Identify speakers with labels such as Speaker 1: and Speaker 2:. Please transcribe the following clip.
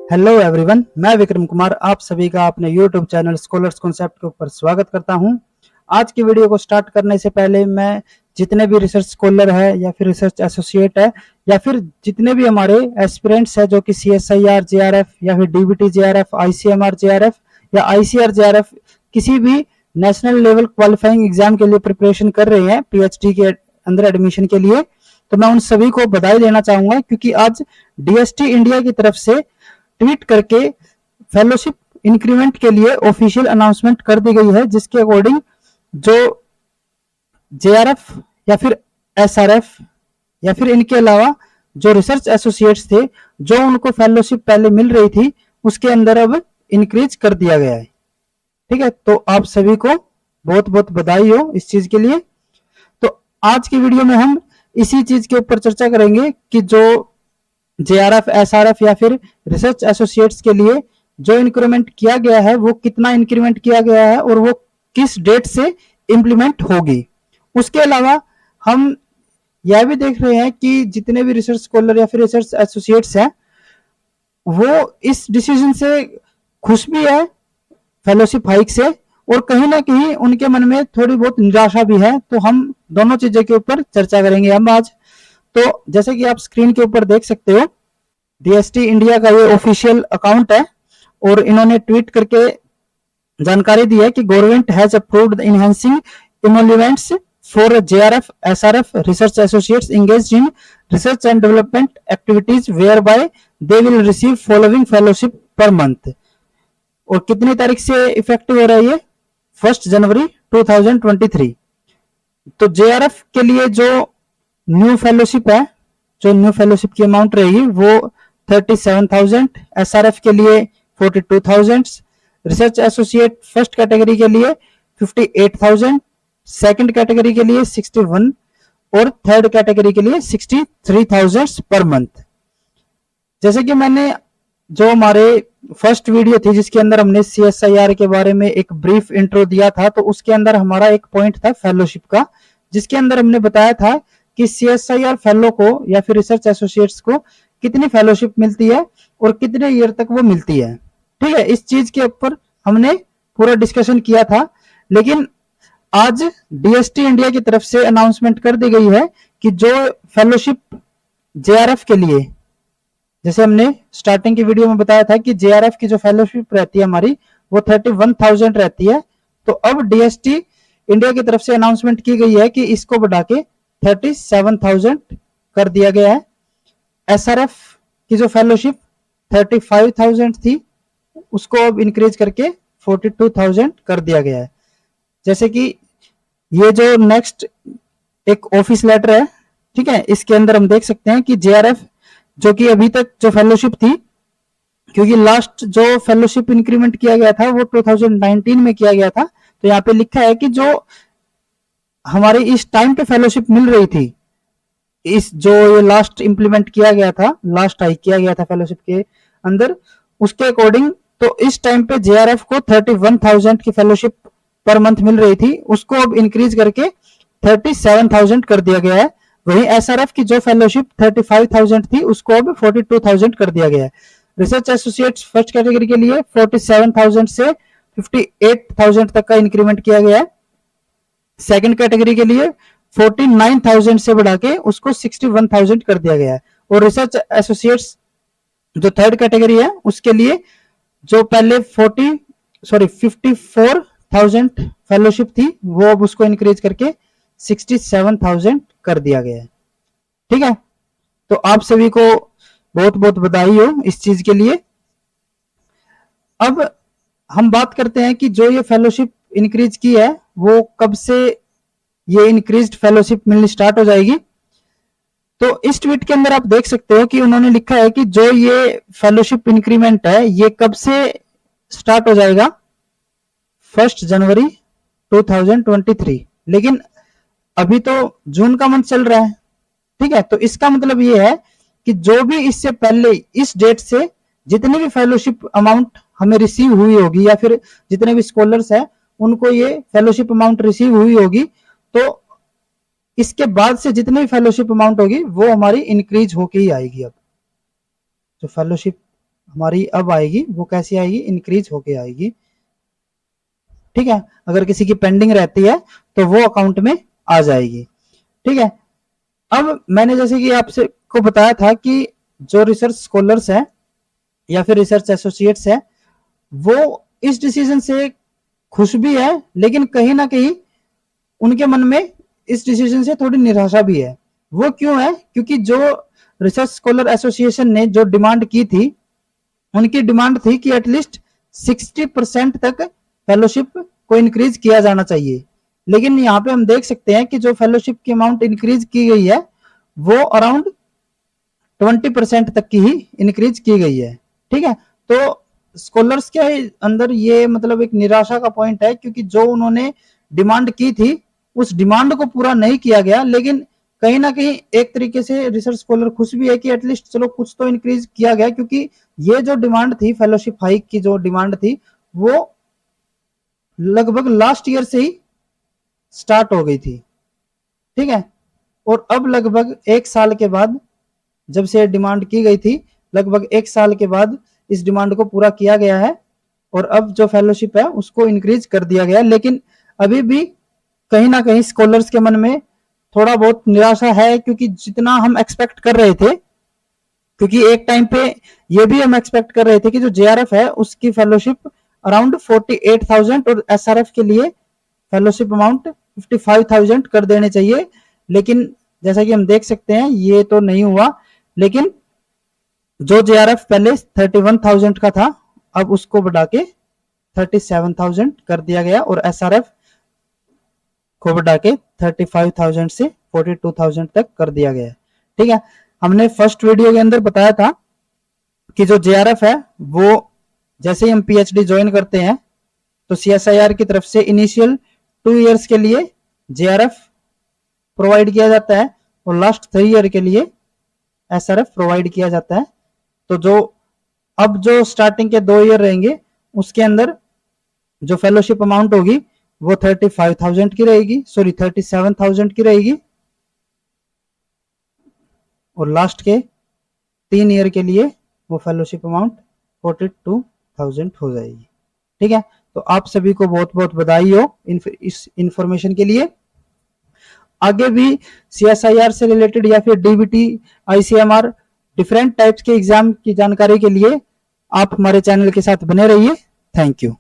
Speaker 1: Hello everyone, मैं विक्रम कुमार आप सभी का अपने यूट्यूब चैनल स्कॉलर्स कॉन्सेप्ट के ऊपर स्वागत करता हूं। आज की वीडियो को स्टार्ट करने से पहले मैं जितने भी रिसर्च स्कॉलर है या फिर रिसर्च एसोसिएट है या फिर जितने भी हमारे एस्पिरेंट्स है जो कि CSIR JRF या फिर DBT JRF, ICMR JRF या ICR JRF किसी भी नेशनल लेवल क्वालिफाइंग एग्जाम के लिए प्रिपरेशन कर रहे हैं PhD के अंदर एडमिशन के लिए, तो मैं उन सभी को बधाई देना चाहूंगा क्योंकि आज DST इंडिया की तरफ से ट्वीट करके फेलोशिप इंक्रीमेंट के लिए ऑफिशियल अनाउंसमेंट कर दी गई है, जिसके अकॉर्डिंग जो JRF या फिर SRF या फिर इनके अलावा जो रिसर्च एसोसिएट्स थे जो उनको फेलोशिप पहले मिल रही थी उसके अंदर अब इंक्रीज कर दिया गया है। ठीक है, तो आप सभी को बहुत बहुत बधाई हो इस चीज के लिए। तो आज की वीडियो में हम इसी चीज के ऊपर चर्चा करेंगे कि जो JRF, SRF या फिर रिसर्च एसोसिएट्स के लिए जो इंक्रीमेंट किया गया है वो कितना इंक्रीमेंट किया गया है और वो किस डेट से इंप्लीमेंट होगी। उसके अलावा हम यह भी देख रहे हैं कि जितने भी रिसर्च स्कॉलर या फिर रिसर्च एसोसिएट्स हैं वो इस डिसीजन से खुश भी है, फेलोशिप हाइक से, और कहीं ना कहीं उनके मन में थोड़ी बहुत निराशा भी है। तो हम दोनों चीजों के ऊपर चर्चा करेंगे हम आज। तो जैसे कि आप स्क्रीन के ऊपर देख सकते हो, DST इंडिया का ये ऑफिशियल अकाउंट है और इन्होंने ट्वीट करके जानकारी दी है कि government has approved enhancing emoluments for JRF, SRF research associates engaged in research and development activities whereby they will receive following fellowship per month. और कितनी तारीख से इफेक्टिव हो रहा है ये? 1 जनवरी 2023। तो JRF के लिए जो न्यू फेलोशिप है, जो न्यू फेलोशिप की अमाउंट रहेगी वो 37,000, SRF के लिए 42,000, रिसर्च एसोसिएट फर्स्ट कैटेगरी के लिए 58,000, सेकंड कैटेगरी के लिए 61 और थर्ड कैटेगरी के लिए 63,000 पर मंथ। जैसे कि मैंने जो हमारे फर्स्ट वीडियो थी जिसके अंदर हमने CSIR के बारे में एक ब्रीफ इंट्रो दिया था, तो उसके अंदर हमारा एक पॉइंट था फेलोशिप का, जिसके अंदर हमने बताया था कि CSIR फेलो को या फिर रिसर्च एसोसिएट्स को कितनी फेलोशिप मिलती है और कितने ईयर तक वो मिलती है। ठीक है, इस चीज के ऊपर हमने पूरा डिस्कशन किया था। लेकिन आज DST इंडिया की तरफ से अनाउंसमेंट कर दी गई है कि जो फेलोशिप JRF के लिए, जैसे हमने स्टार्टिंग की वीडियो में बताया था कि JRF की जो फेलोशिप रहती है हमारी वो 31,000 रहती है, तो अब DST इंडिया की तरफ से अनाउंसमेंट की गई है कि इसको बढ़ा के 37,000 कर दिया गया है। SRF की जो फेलोशिप 35,000 थी उसको अब इंक्रीज करके 42,000 कर दिया गया है। जैसे कि ये जो नेक्स्ट एक ऑफिस लेटर है, ठीक है, इसके अंदर हम देख सकते हैं कि JRF जो कि अभी तक जो फेलोशिप थी, क्योंकि लास्ट जो फेलोशिप इंक्रीमेंट किया गया था वो 2019 में किया गया था, तो यहाँ पे लिखा है कि जो हमारी इस टाइम पे फेलोशिप मिल रही थी, इस जो ये लास्ट इंप्लीमेंट किया गया था, लास्ट हाइक किया गया था फेलोशिप के अंदर, उसके अकॉर्डिंग तो इस टाइम पे JRF को 31,000 की फेलोशिप पर मंथ मिल रही थी, उसको अब इंक्रीज करके 37,000 कर दिया गया है। वहीं SRF की जो फेलोशिप 35,000 थी उसको अब 42,000 कर दिया गया है। रिसर्च एसोसिएट्स फर्स्ट कैटेगरी के लिए 47,000 से 58,000 तक का इंक्रीमेंट किया गया है। सेकंड कैटेगरी के लिए 49,000 से बढ़ा के उसको 61,000 कर दिया गया है। और रिसर्च एसोसिएट्स जो थर्ड कैटेगरी है उसके लिए जो पहले 54,000 फेलोशिप थी वो अब उसको इंक्रीज करके 67,000 कर दिया गया है। ठीक है, तो आप सभी को बहुत बहुत बधाई हो इस चीज के लिए। अब हम बात करते हैं कि जो ये फेलोशिप इंक्रीज की है वो कब से ये इंक्रीज्ड फेलोशिप मिलनी स्टार्ट हो जाएगी। तो इस ट्वीट के अंदर आप देख सकते हो कि उन्होंने लिखा है कि जो ये फेलोशिप इंक्रीमेंट है ये कब से स्टार्ट हो जाएगा? 1 जनवरी 2023। लेकिन अभी तो जून का मंथ चल रहा है। ठीक है, तो इसका मतलब ये है कि जो भी इससे पहले इस डेट से जितनी भी फेलोशिप अमाउंट हमें रिसीव हुई होगी या फिर जितने भी स्कॉलर्स हैं उनको ये फेलोशिप अमाउंट रिसीव हुई होगी, तो इसके बाद से जितनी भी फेलोशिप अमाउंट होगी वो हमारी इंक्रीज होके ही आएगी। अब जो फेलोशिप हमारी अब आएगी वो कैसी आएगी, इंक्रीज होके आएगी। ठीक है, अगर किसी की पेंडिंग रहती है तो वो अकाउंट में आ जाएगी। ठीक है, अब मैंने जैसे कि आपसे को बताया था कि जो रिसर्च स्कॉलर्स है या फिर रिसर्च एसोसिएट्स है वो इस डिसीजन से खुश भी है, लेकिन कहीं ना कहीं उनके मन में इस डिसीजन से थोड़ी निराशा भी है। वो क्यों है, क्योंकि जो रिसर्च स्कॉलर एसोसिएशन ने जो डिमांड की थी, उनकी डिमांड थी कि एटलीस्ट 60% तक फेलोशिप को इंक्रीज किया जाना चाहिए। लेकिन यहाँ पे हम देख सकते हैं कि जो फेलोशिप की अमाउंट इंक्रीज की गई है वो अराउंड 20% तक की ही इंक्रीज की गई है। ठीक है, तो स्कॉलर्स के अंदर ये मतलब एक निराशा का पॉइंट है, क्योंकि जो उन्होंने डिमांड की थी उस डिमांड को पूरा नहीं किया गया। लेकिन कहीं ना कहीं एक तरीके से रिसर्च स्कॉलर खुश भी है कि एटलीस्ट चलो कुछ तो इंक्रीज किया गया, क्योंकि ये जो डिमांड थी फेलोशिप हाइक की जो डिमांड थी वो लगभग लास्ट ईयर से ही स्टार्ट हो गई थी। ठीक है, और अब लगभग एक साल के बाद जब से डिमांड की गई थी, लगभग एक साल के बाद इस डिमांड को पूरा किया गया है और अब जो फेलोशिप है उसको इंक्रीज कर दिया गया। लेकिन अभी भी कहीं ना कहीं स्कॉलर्स के मन में थोड़ा बहुत निराशा है, क्योंकि जितना हम एक्सपेक्ट कर रहे थे, क्योंकि एक टाइम पे ये भी हम एक्सपेक्ट कर रहे थे कि जो जेआरएफ है उसकी फेलोशिप अराउंड 48,000 और एसआरएफ के लिए फेलोशिप अमाउंट 55,000 कर देने चाहिए। लेकिन जैसा कि हम देख सकते हैं ये तो नहीं हुआ। लेकिन जो जेआरएफ पहले 31,000 का था अब उसको बढ़ा के 37,000 कर दिया गया और एसआरएफ को बढ़ा के 35,000 से 42,000 तक कर दिया गया। ठीक है, हमने फर्स्ट वीडियो के अंदर बताया था कि जो जेआरएफ है वो जैसे ही हम पीएचडी ज्वाइन करते हैं तो सीएसआईआर की तरफ से इनिशियल 2 इयर्स के लिए जेआरएफ प्रोवाइड किया जाता है और लास्ट 3 ईयर के लिए एसआरएफ प्रोवाइड किया जाता है। तो जो अब जो स्टार्टिंग के 2 ईयर रहेंगे उसके अंदर जो फेलोशिप अमाउंट होगी वो 35,000 की रहेगी, सॉरी 37,000 की रहेगी और लास्ट के 3 ईयर के लिए वो फेलोशिप अमाउंट 42,000 हो जाएगी। ठीक है, तो आप सभी को बहुत बहुत बधाई हो इस इंफॉर्मेशन के लिए। आगे भी सीएसआईआर से रिलेटेड या फिर डीबीटी, आईसीएमआर डिफरेंट टाइप्स के एग्जाम की जानकारी के लिए आप हमारे चैनल के साथ बने रहिए। Thank you.